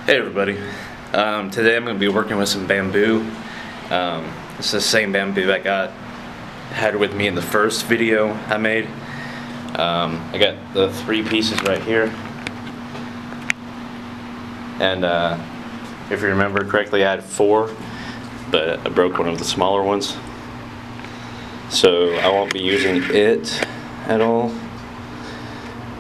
Hey everybody, today I'm going to be working with some bamboo. It's the same bamboo I had with me in the first video I made. I got the 3 pieces right here, and if you remember correctly I had 4, but I broke one of the smaller ones, so I won't be using it at all.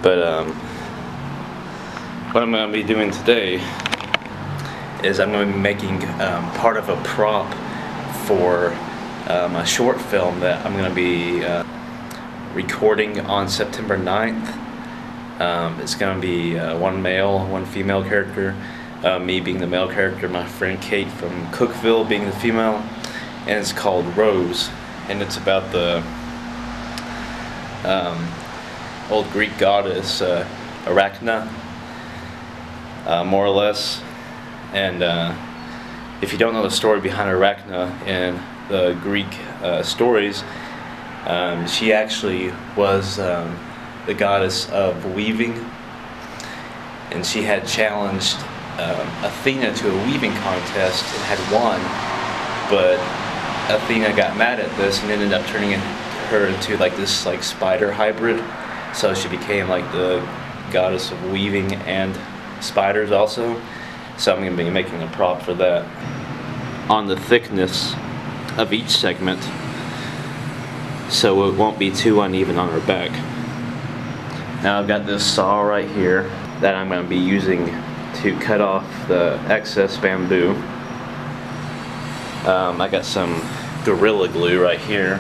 But what I'm going to be doing today is I'm going to be making part of a prop for a short film that I'm going to be recording on September 9th. It's going to be 1 male, 1 female character, me being the male character, my friend Kate from Cookville being the female, and it's called Rose, and it's about the old Greek goddess Arachne, more or less. And if you don't know the story behind Arachne in the Greek stories, she actually was the goddess of weaving, and she had challenged Athena to a weaving contest and had won, but Athena got mad at this and ended up turning her into like this spider hybrid, so she became like the goddess of weaving and spiders also. So I'm going to be making a prop for that on the thickness of each segment, so it won't be too uneven on her back. Now I've got this saw right here that I'm going to be using to cut off the excess bamboo. I got some Gorilla Glue right here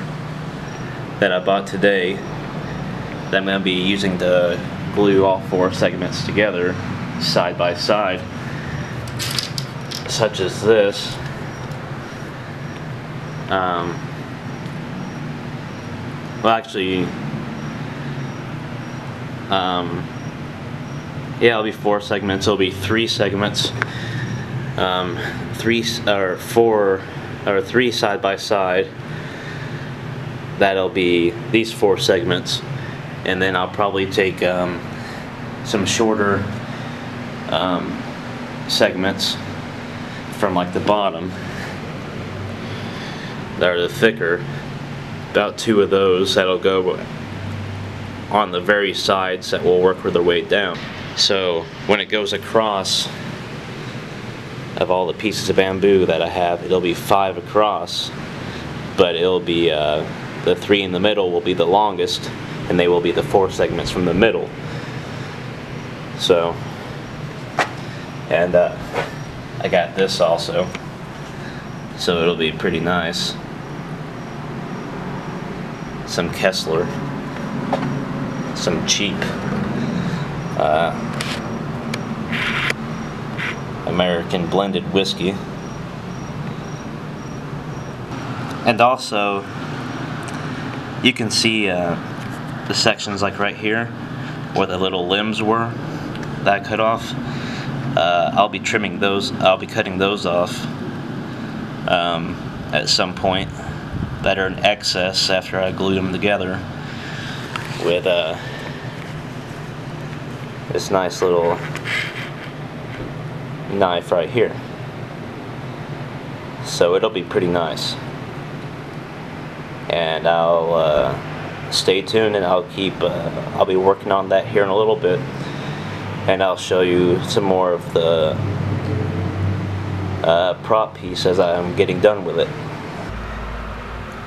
that I bought today that I'm going to be using to glue all 4 segments together side by side, such as this. Well, actually, yeah, it'll be 4 segments. It'll be 3 segments, 3 side by side. That'll be these 4 segments, and then I'll probably take some shorter segments from like the bottom that are the thicker, about 2 of those that'll go on the very sides that will work their way down. So when it goes across of all the pieces of bamboo that I have, it'll be 5 across, but it'll be the 3 in the middle will be the longest, and they will be the 4 segments from the middle. So, and I got this also, so it'll be pretty nice. Some Kessler, some cheap American blended whiskey, and also you can see the sections like right here where the little limbs were that I cut off. I'll be trimming those. I'll be cutting those off at some point that are in excess after I glued them together with this nice little knife right here. So it'll be pretty nice, and I'll stay tuned, and I'll be working on that here in a little bit, and I'll show you some more of the prop piece as I'm getting done with it.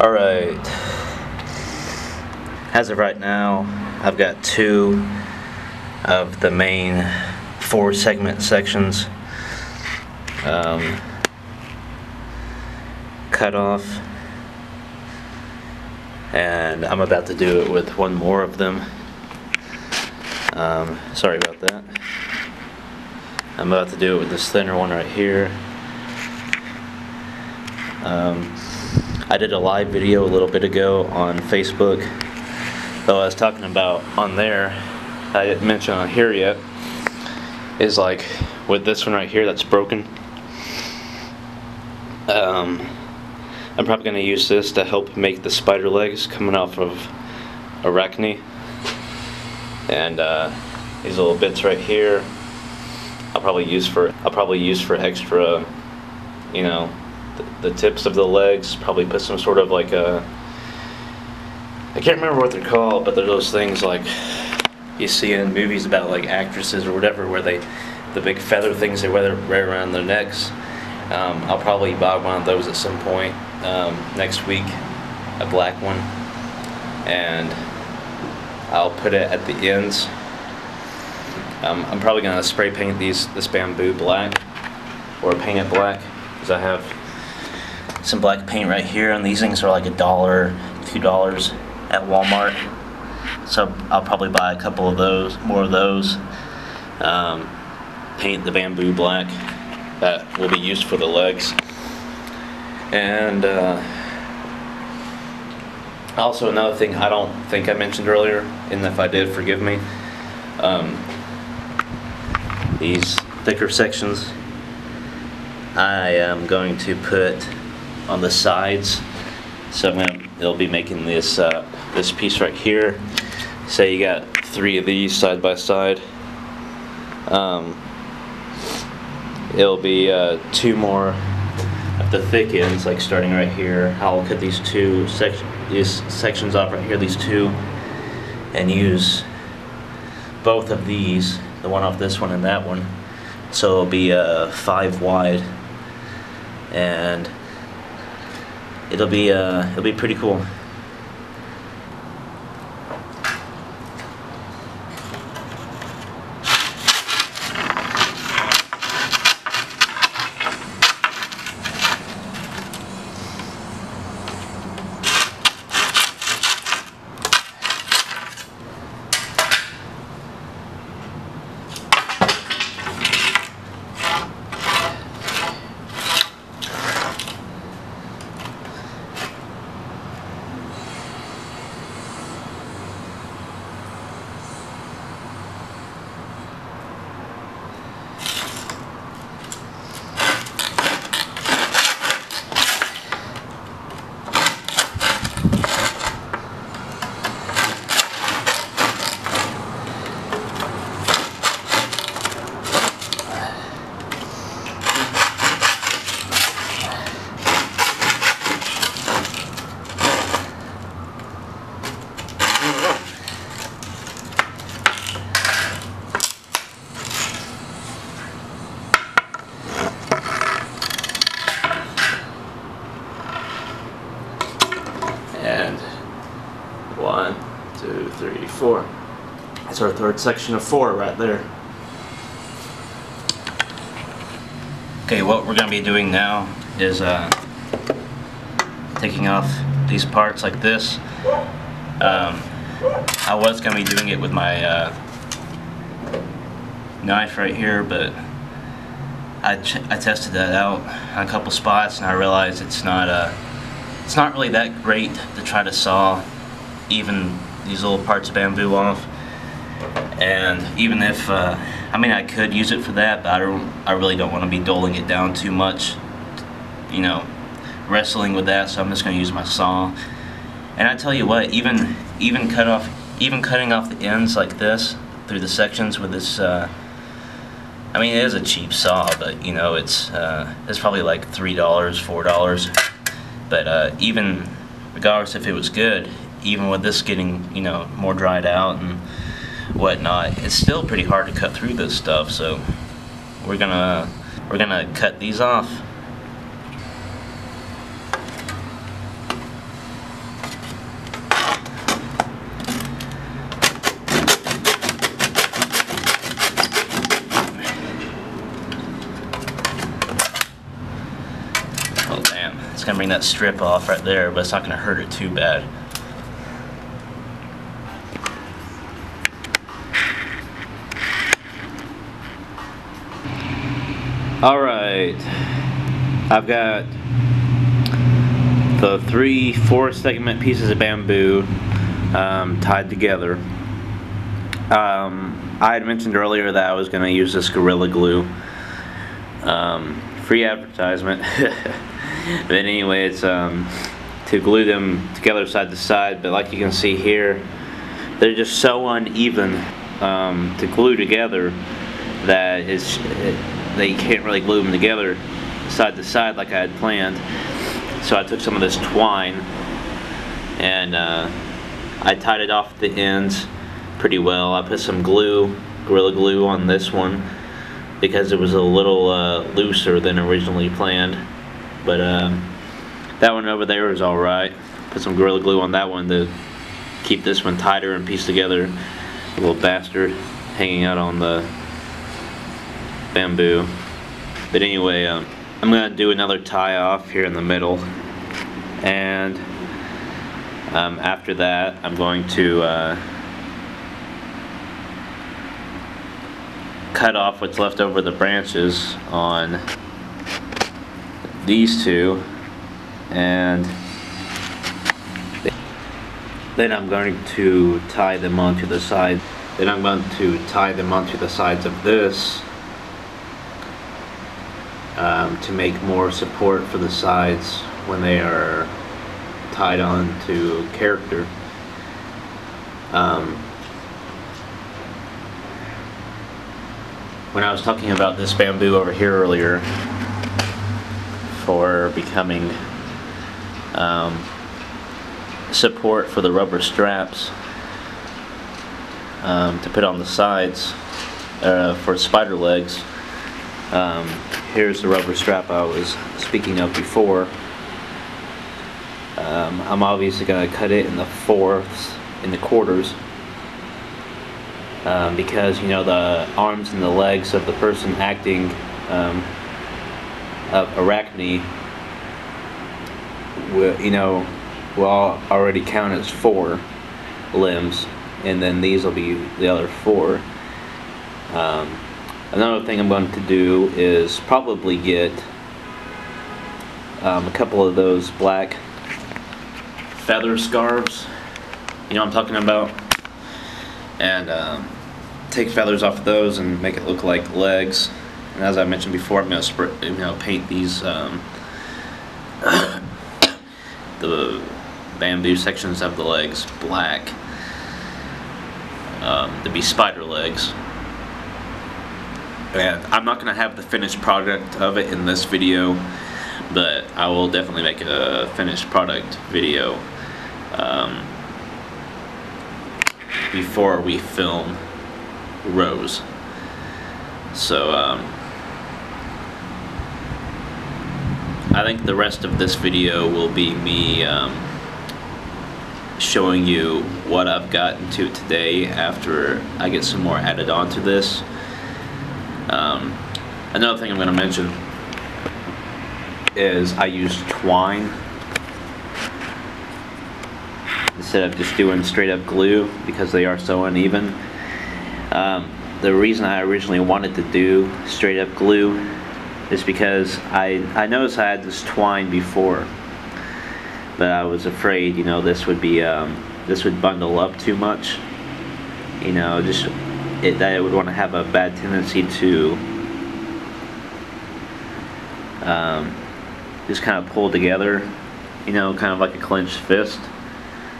Alright, as of right now I've got 2 of the main 4 segment sections cut off, and I'm about to do it with 1 more of them. Sorry about that. I'm about to do it with this thinner one right here. I did a live video a little bit ago on Facebook, though I was talking about on there, I didn't mention on here yet, is like with this one right here that's broken. I'm probably going to use this to help make the spider legs coming off of Arachne, and these little bits right here I'll probably use for extra, you know, the tips of the legs. Probably put some sort of like a, I can't remember what they're called, but they're those things like you see in movies about like actresses or whatever, where the big feather things they wear around their necks. I'll probably buy one of those at some point next week, a black one, and I'll put it at the ends. I'm probably gonna spray paint this bamboo black, or paint it black, because I have some black paint right here, and these things are like $1, $2 at Walmart. So I'll probably buy a couple of those, more of those. Paint the bamboo black. That will be used for the legs. And also another thing I don't think I mentioned earlier, and if I did, forgive me. These thicker sections I am going to put on the sides. So it'll be making this this piece right here. Say you got 3 of these side by side. It'll be 2 more at the thick ends, like starting right here. I'll cut these sections off right here, these 2, and use both of these, the one off this one and that one. So it'll be 5 wide, and it'll be pretty cool. And 1, 2, 3, 4. That's our third section of 4 right there. Okay, what we're going to be doing now is taking off these parts like this. I was going to be doing it with my knife right here, but I tested that out on a couple spots, and I realized it's not really that great to try to saw even these little parts of bamboo off. And even if I mean, I could use it for that, but I really don't want to be doling it down too much, you know, wrestling with that. So I'm just going to use my saw. And I tell you what, even cutting off the ends like this through the sections with this, I mean, it is a cheap saw, but you know, it's probably like $3, $4. But even regardless if it was good, even with this getting, you know, more dried out and whatnot, it's still pretty hard to cut through this stuff. So we're gonna cut these off. Oh damn, it's gonna bring that strip off right there, but it's not gonna hurt it too bad. Alright, I've got the 3 4-segment pieces of bamboo tied together. I had mentioned earlier that I was going to use this Gorilla Glue. Free advertisement. But anyway, it's to glue them together side to side, but like you can see here, they're just so uneven to glue together that they can't really glue them together side to side like I had planned. So I took some of this twine and I tied it off at the ends pretty well. I put some glue, Gorilla Glue, on this one because it was a little looser than originally planned. But that one over there is alright. Put some Gorilla Glue on that one to keep this one tighter and pieced together. A little bastard hanging out on the bamboo. But anyway, I'm going to do another tie off here in the middle. And after that, I'm going to cut off what's left over the branches on these two, and then I'm going to tie them onto the side. Then I'm going to tie them onto the sides of this to make more support for the sides when they are tied on to character. When I was talking about this bamboo over here earlier for becoming support for the rubber straps to put on the sides for spider legs, here's the rubber strap I was speaking of before. I'm obviously going to cut it in the fourths, in the quarters, because, you know, the arms and the legs of the person acting of Arachne will already count as 4 limbs, and then these will be the other 4. Another thing I'm going to do is probably get a couple of those black feather scarves, you know what I'm talking about, and take feathers off of those and make it look like legs. And as I mentioned before, I'm going to paint these the bamboo sections of the legs black to be spider legs. And I'm not going to have the finished product of it in this video, but I will definitely make a finished product video before we film Rose. So I think the rest of this video will be me showing you what I've gotten to today after I get some more added on to this. Another thing I'm going to mention is I use twine instead of just doing straight up glue because they are so uneven. The reason I originally wanted to do straight up glue is because I noticed I had this twine before, but I was afraid, you know, this would be this would bundle up too much, you know, that it would want to have a bad tendency to just kind of pull together, you know, kind of like a clenched fist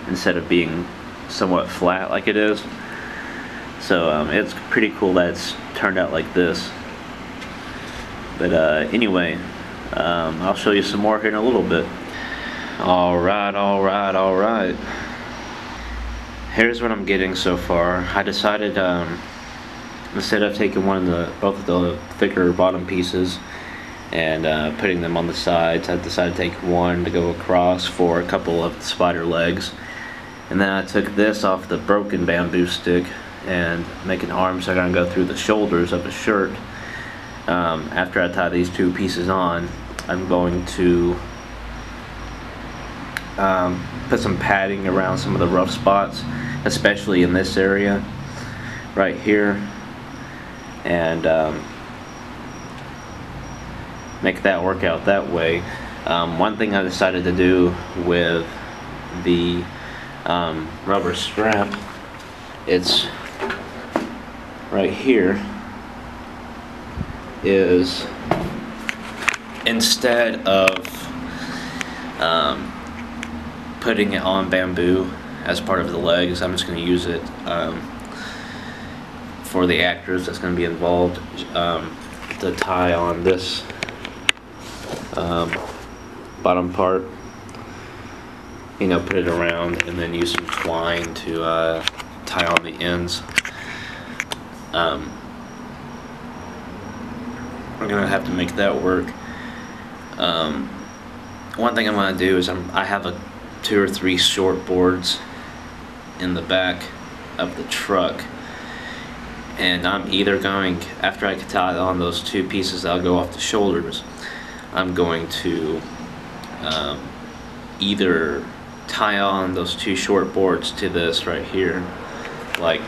instead of being somewhat flat like it is. So it's pretty cool that it's turned out like this. But anyway, I'll show you some more here in a little bit. Alright. Here's what I'm getting so far. I decided instead of taking both of the thicker bottom pieces and putting them on the sides, I decided to take one to go across for a couple of the spider legs. And then I took this off the broken bamboo stick and making arms that are going to go through the shoulders of the shirt. After I tie these 2 pieces on, I'm going to put some padding around some of the rough spots, especially in this area right here, and make that work out that way. One thing I decided to do with the rubber strap, it's right here, is instead of putting it on bamboo as part of the legs, I'm just going to use it for the actors that's going to be involved to tie on this bottom part. You know, put it around and then use some twine to tie on the ends. We're gonna have to make that work. One thing I'm gonna do is I have 2 or 3 short boards in the back of the truck, and I'm either going, after I tie on those 2 pieces that'll go off the shoulders, I'm going to either tie on those 2 short boards to this right here, like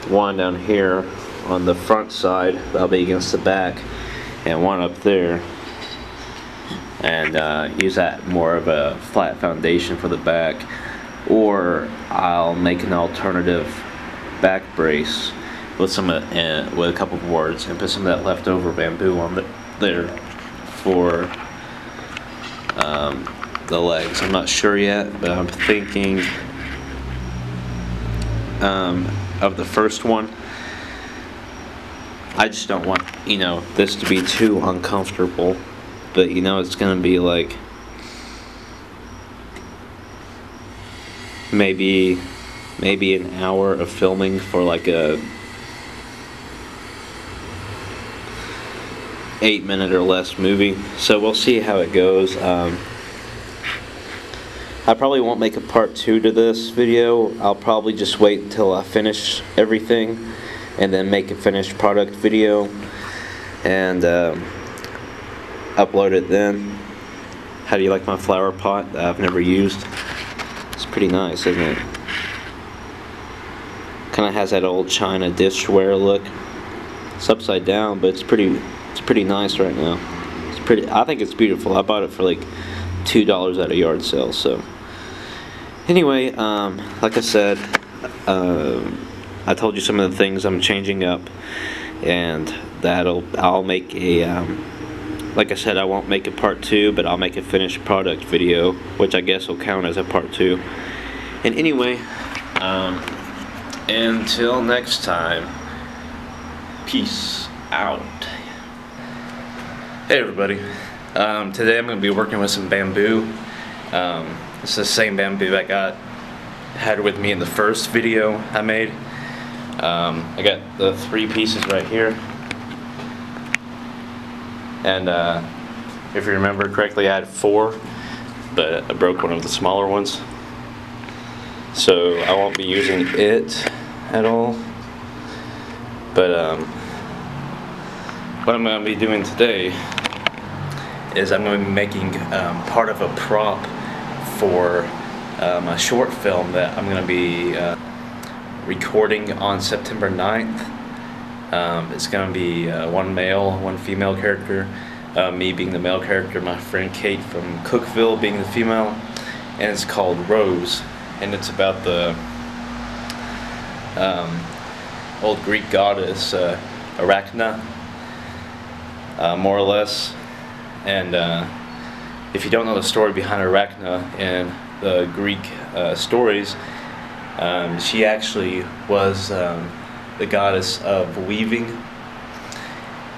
one down here on the front side that'll be against the back, and one up there, and use that more of a flat foundation for the back, or I'll make an alternative back brace with with a couple boards and put some of that leftover bamboo on there for the legs. I'm not sure yet, but I'm thinking of the first one. I just don't want, you know, this to be too uncomfortable, but you know, it's gonna be like maybe an hour of filming for like a 8-minute or less movie, so we'll see how it goes. I probably won't make a part 2 to this video. I'll probably just wait until I finish everything and then make a finished product video and upload it then. How do you like my flower pot that I've never used? It's pretty nice, isn't it? Kind of has that old China dishware look. It's upside down, but it's pretty nice right now. I think it's beautiful. I bought it for like $2 at a yard sale. So anyway, like I said, I told you some of the things I'm changing up, and I'll make a like I said, I won't make a part 2, but I'll make a finished product video, which I guess will count as a part 2. And anyway, until next time, peace out. Hey everybody, today I'm going to be working with some bamboo. It's the same bamboo I had with me in the first video I made. I got the 3 pieces right here, and if you remember correctly, I had 4, but I broke one of the smaller ones, so I won't be using it at all. But what I'm going to be doing today is I'm going to be making part of a prop for a short film that I'm going to be recording on September 9th. It's going to be 1 male, 1 female character, me being the male character, my friend Kate from Cookville being the female, and it's called Rose, and it's about the old Greek goddess Arachna, more or less. And if you don't know the story behind Arachna in the Greek stories, she actually was the goddess of weaving,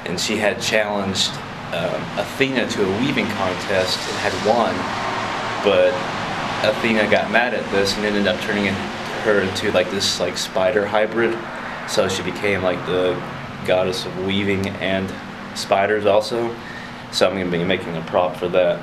and she had challenged Athena to a weaving contest and had won, but Athena got mad at this and ended up turning her into like this like spider hybrid, so she became like the goddess of weaving and spiders also. So I'm going to be making a prop for that.